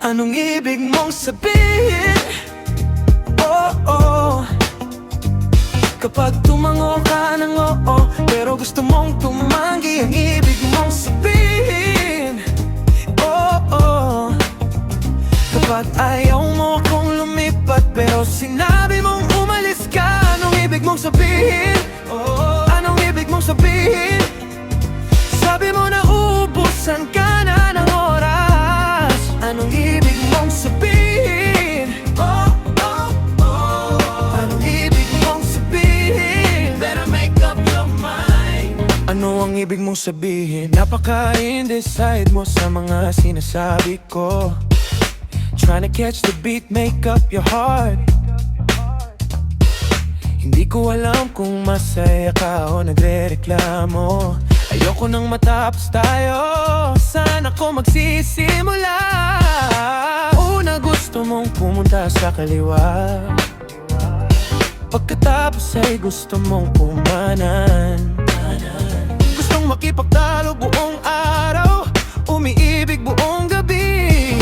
Anong ibig mong sabihin? Oh, oh. Kapag tumango ka ng oo, pero gusto mong tumanggi, ang ibig mong sabihin. Oh, oh. Kapag ayaw mo akong lumipat, pero sinabi mong umalis ka, anong ibig mong sabihin? Oh, anong ibig mong sabihin? Sabi mo na uubusan ka na ng oras, anong ibig mong sabihin? Oh, oh, oh. Anong ibig mong sabihin? Better make up your mind. Ano ang ibig mong sabihin? Napaka-indecide mo sa mga sinasabi ko. Trying to catch the beat, make up your heart. Hindi ko alam kung masaya ka o nagre-reklamo. Ayoko nang matapos tayo, saan ako magsisimula? Una gusto mong pumunta sa kaliwa, pagkatapos ay gusto mong pumanan. Gustong makipagtalo buong araw, umiibig buong gabi.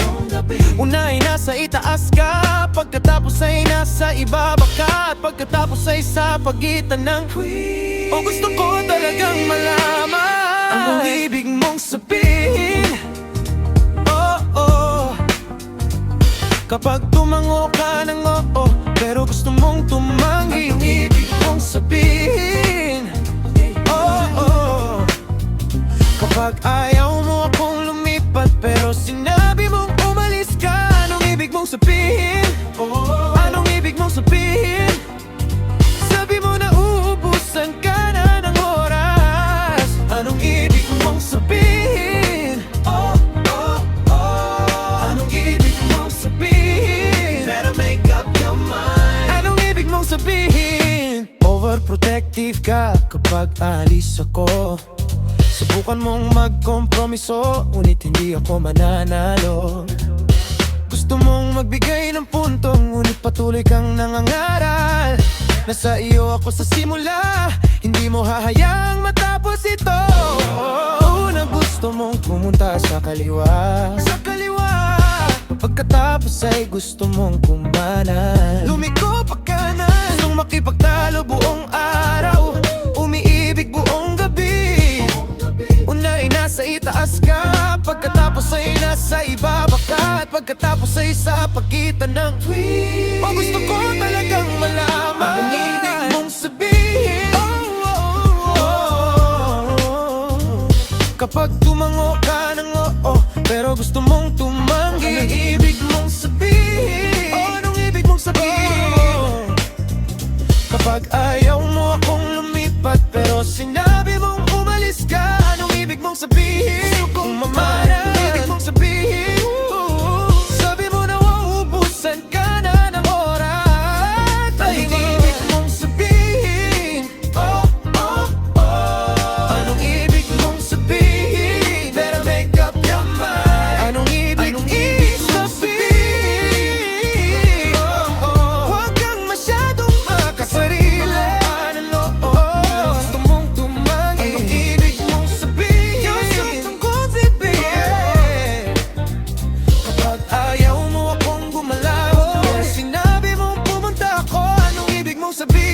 Una ay nasa itaas ka, pagkatapos ay nasa ibaba ka, at pagkatapos ay sa pagitan ng o gusto ko talagang malaman anong ibig mong sabihin. Oh, oh. Kapag tumango ka ng oo, pero gusto mong tumanggi, anong ibig mong sabihin? Oh, oh. Kapag ayaw mo akong lumipat, pero sinabi mong umalis ka, anong ibig mong sabihin? Oh, anong ibig mong sabihin? Sabi mo na uubusan ka na ng oras, anong ibig mong sabihin? Oh, oh, oh. Anong ibig mong sabihin? Better make up your mind. Anong ibig mong sabihin? Overprotective ka kapag alis ako. Subukan mong magkompromiso, ngunit hindi ako mananalo. Gusto mong magbigay ng puntong, ngunit patuloy kang nangangaral. Nasa iyo ako sa simula, hindi mo hahayaang matapos ito. Una gusto mong pumunta sa kaliwa, pagkatapos ay gusto mong kumanan. Lumiko pa kanan, gustong makipagtalo buong araw, umiibig buong gabi. Una ay nasa itaas ka, pagkatapos ay nasa ibaba ka, at pagkatapos ay sa pagitan ng o gusto ko talagang malaman anong ibig mong sabihin. Oh, oh, oh. Kapag tumango ka ng oo, pero gusto mong tumanggi, anong ibig mong sabihin? Oh, anong ibig mong sabihin? Kapag ayaw mo akong lumipat, pero sinabi mong umalis ka, anong ibig mong sabihin? Gusto kong mamana, anong ibig mong sabihin? Sabi mo na uubusan ka na ng oras, anong ibig mong sabihin? Oh, oh, oh. Anong ibig mong sabihin? Better make up your mind. Anong ibig sabihin? Oh, oh. Huwag kang masyadong makasarili. Gusto mong tumanggi, anong ibig mong sabihin? Yung kung sabihin. Kapag ayaw mo akong gumalaw, pero sinabi mong pumunta ako, anong ibig mong sabihin?